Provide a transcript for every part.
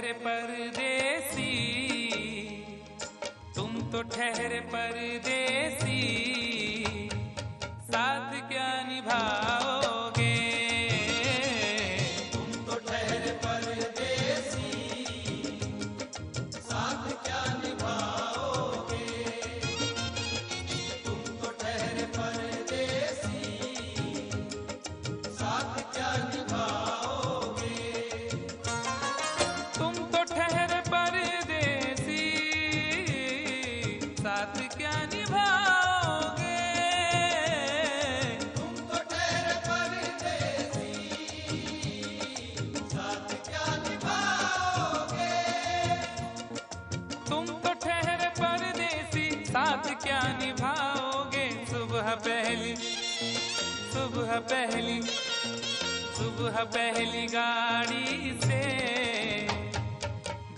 ठहरे परदेसी, तुम तो ठहरे परदेसी, साथ क्या निभाओगे? तुम तो ठहरे परदेसी, साथ क्या निभाओगे? तुम तो ठहरे परदेसी, साथ क्या निभाओगे? तुम तो ठहरे परदेसी, साथ क्या निभाओगे? तुम तो ठहरे परदेसी, साथ क्या निभाओगे? तुम तो ठहरे परदेसी, साथ क्या निभाओगे? सुबह पहली, सुबह पहली, सुबह पहली गाड़ी से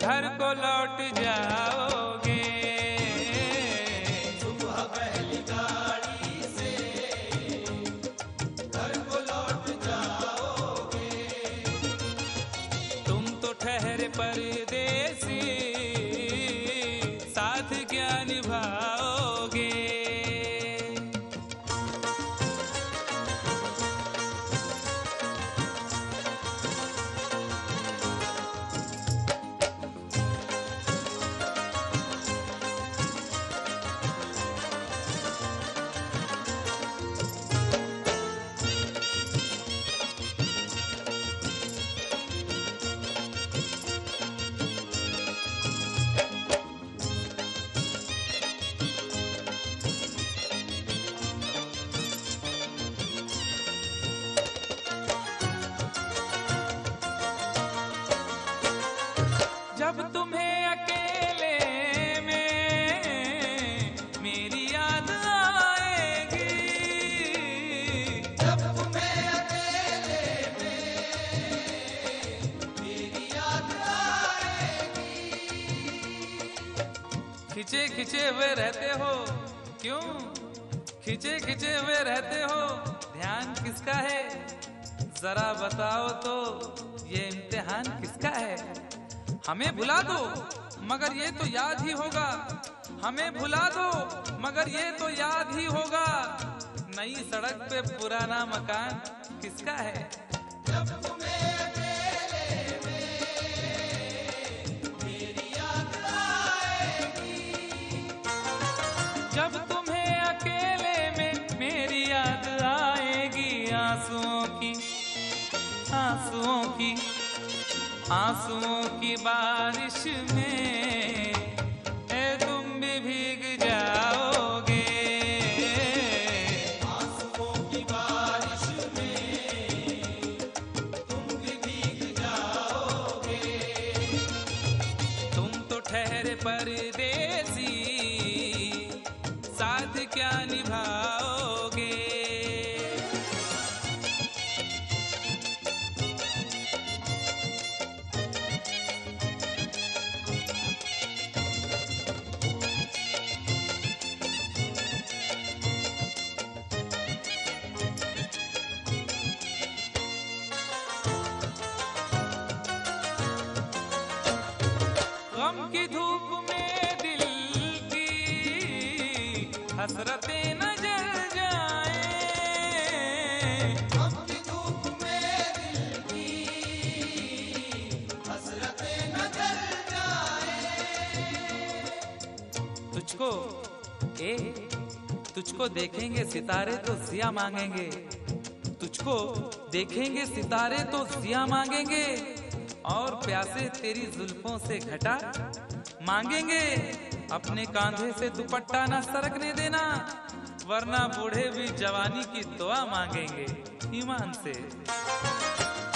घर को लौट जाओगे। सुबह पहली गाड़ी से घर को लौट जाओगे। तुम तो ठहरे परदेसी, साथ क्या निभाओगे? जब तुम्हें अकेले में मेरी याद आएगी, जब तुम्हें अकेले में मेरी याद आएगी। खिंचे खिंचे हुए रहते हो क्यों? खिंचे खिंचे हुए रहते हो, ध्यान किसका है? जरा बताओ तो ये इम्तिहान किसका है? हमें भुला दो मगर ये तो याद ही होगा, हमें भुला दो मगर ये तो याद ही होगा। नई सड़क पे पुराना मकान किसका है? जब तुम्हें अकेले में मेरी याद आएगी। जब तुम्हें अकेले में मेरी याद आएगी, आंसुओं की, आंसुओं की, आंसुओं की बारिश में तुम भी भीग जाओगे। आंसुओं की बारिश में तुम भी भीग जाओगे। तुम तो ठहरे परदेसी, साथ क्या निभाओगे? गम की धूप में दिल की हसरतें न जल जाएं। गम की धूप में दिल की हसरतें न जल जाएं। तुझको तुझको देखेंगे सितारे तो जिया मांगेंगे, तुझको देखेंगे सितारे तो जिया मांगेंगे, और प्यासे तेरी जुल्फों से घटा मांगेंगे। अपने कांधे से दुपट्टा न सरकने देना, वरना बूढ़े भी जवानी की दुआ मांगेंगे ईमान से।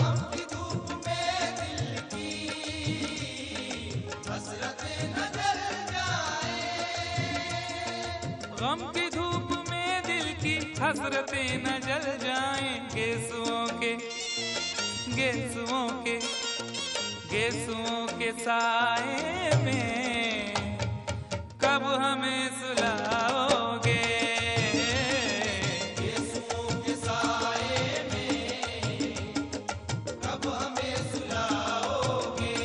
गम की धूप में दिल की हसरतें न जल जाएं। गम की धूप में दिल की हसरतें न जल जाएं। गेसुओं के, गेसुओं के, गेसुओं के साए में कब हमें सुलाओगे? गेसुओं के साए में कब हमें सुलाओगे?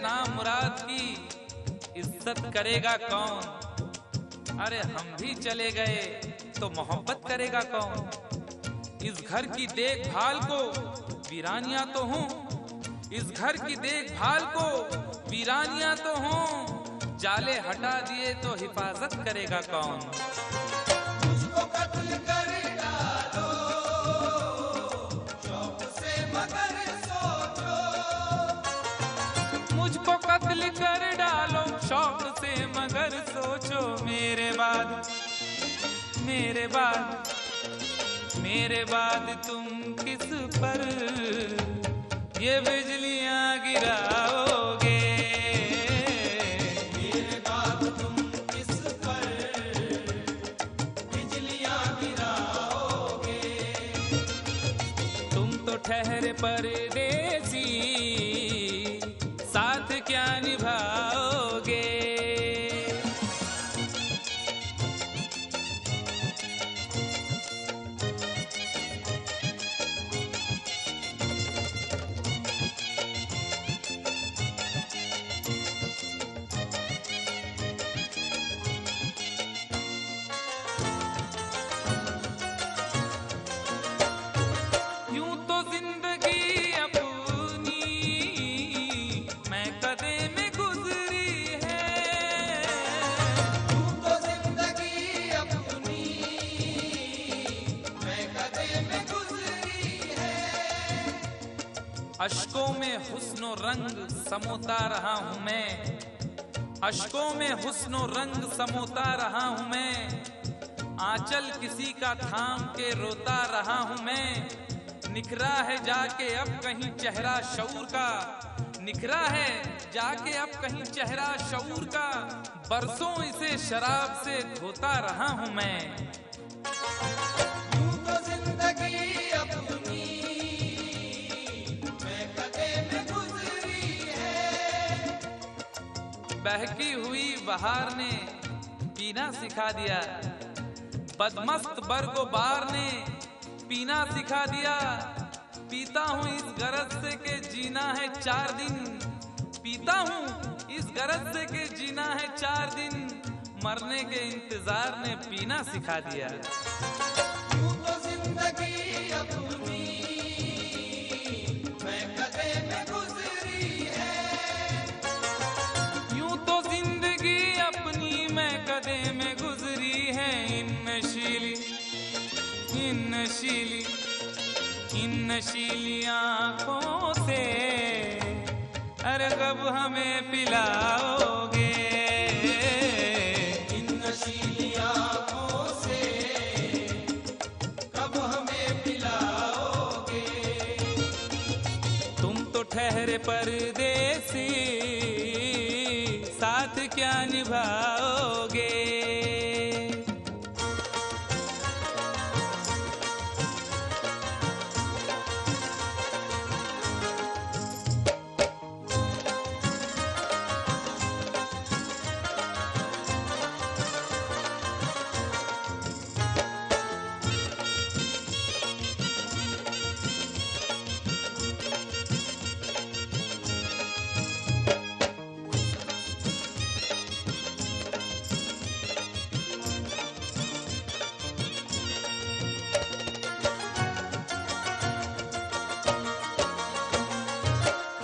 नाम मुराद की इज्जत करेगा कौन? अरे हम भी चले गए तो मोहब्बत करेगा कौन? इस घर की देखभाल को वीरानियां तो हूँ, इस घर की देखभाल को वीरानियां तो हूँ, जाले हटा दिए तो हिफाजत करेगा कौन? मुझको कत्ल कर डालो शौक से मगर सोचो, मुझको कत्ल कर डालो शौक से मगर सोचो, मेरे बाद मेरे बाद मेरे बाद तुम किस पर ये बिजलियां गिराओगे? मेरे बाद तुम किस पर बिजलियां गिराओगे? तुम तो ठहरे परदेसी, साथ क्या निभाओगे? अश्कों में हुस्नो रंग समोता रहा हूँ मैं, अश्कों में हुस्नो रंग समोता रहा हूँ मैं, आंचल किसी का थाम के रोता रहा हूँ मैं। निखरा है जाके अब कहीं चेहरा शऊर का, निखरा है जाके अब कहीं चेहरा शऊर का, बरसों इसे शराब से धोता रहा हूँ मैं। यूं तो जिंदगी अपनी मैं कदे में गुजरी है, बहकी हुई बहार ने पीना सिखा दिया, बदमस्त बरगोबार ने पीना सिखा दिया। पीता हूँ इस गरज से के जीना है 4 दिन, पीता हूँ इस गरज से के जीना है 4 दिन, मरने के इंतजार ने पीना सिखा दिया। यूं तो जिंदगी अपनी मैं कदे में गुजरी है, यूं तो जिंदगी अपनी मैं कदे में गुजरी है। इन नशीली आंखों से अरे कब हमें पिलाओगे? इन नशीली आंखों से कब हमें पिलाओगे? तुम तो ठहरे परदेसी, साथ क्या निभाओगे?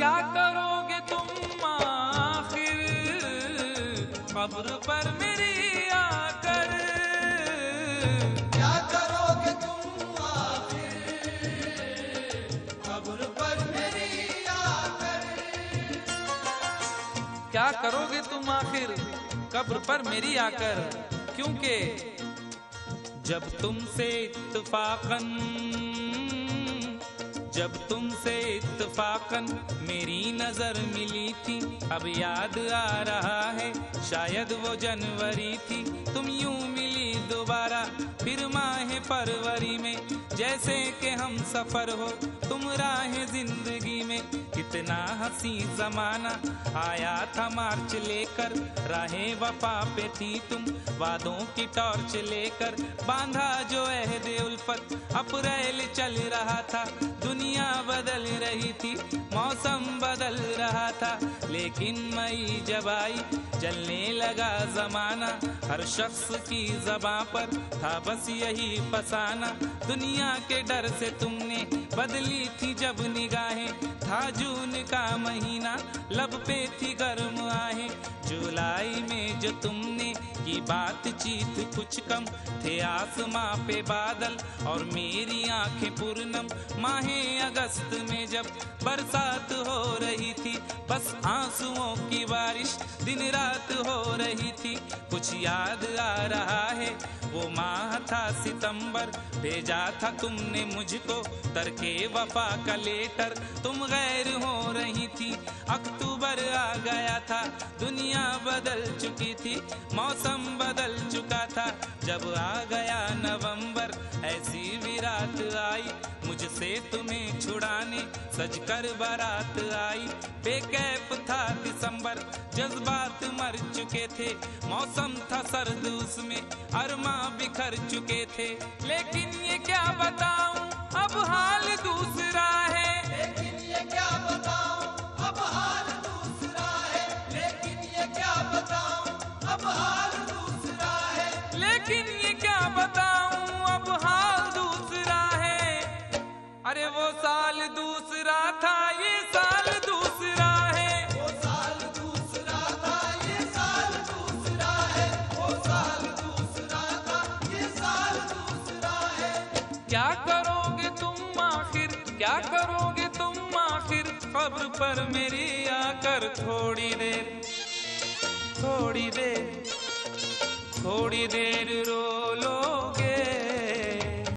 क्या करोगे तुम आखिर कब्र पर मेरी आकर? क्या करोगे तुम आखिर कब्र पर मेरी आकर? क्या करोगे तुम आखिर कब्र पर मेरी आकर? क्योंकि जब तुमसे इत्तफाकन मेरी नजर मिली थी, अब याद आ रहा है शायद वो जनवरी थी। तुम यूं मिली दोबारा फिर माह फरवरी में, जैसे कि हम सफर हो तुम राह जिंदगी में। कितना हंसी जमाना आया था मार्च लेकर, राहे वफा पे थी तुम वादों की टॉर्च लेकर। बांधा जो अहदे उल्फत अप्रैल चल रहा था, दुनिया बदल रही थी, मौसम बदल रहा था, लेकिन मई जब आई जलने लगा जमाना, हर शख्स की ज़बां पर था बस यही फसाना। दुनिया के डर से तुमने बदली थी जब निगाहें, था जून का महीना लब पे थी गर्म आहें। जुलाई में जो तुमने की बातचीत कुछ कम, थे आसमां पे बादल और मेरी आंखें पूर्णम। माहे अगस्त में जब बरसात हो रही थी, बस आंसुओं की बारिश दिन रात हो रही थी। कुछ याद आ रहा है वो माह था सितंबर, भेजा था तुमने मुझको तरके वफा का लेटर। तुम गैर हो रही थी, अक्टूबर आ गया था, दुनिया बदल चुकी थी, मौसम बदल चुका था। जब आ गया नवंबर ऐसी भी रात आई, मुझसे तुम्हें छुड़ाने सजकर बारात आई। बेकैफ था दिसंबर, जज्बात मर चुके थे, मौसम था सर्द उसमें अरमा बिखर चुके थे। लेकिन ये क्या बताऊं अब हाल दूसरा है, लेकिन ये क्या बताऊं अब हाल दूसरा है, लेकिन ये क्या बताऊं अब हाल दूसरा है, लेकिन ये क्या बताऊं अब हाल दूसरा है। अरे वो साल दूसरा था, ये साल दूसरा है, वो साल दूसरा था, ये साल दूसरा है, वो साल दूसरा था, ये साल दूसरा है। क्या करोगे तुम आखिर, क्या करोगे तुम आखिर, खबर पर मेरी आकर थोड़ी देर, थोड़ी देर, थोड़ी देर रो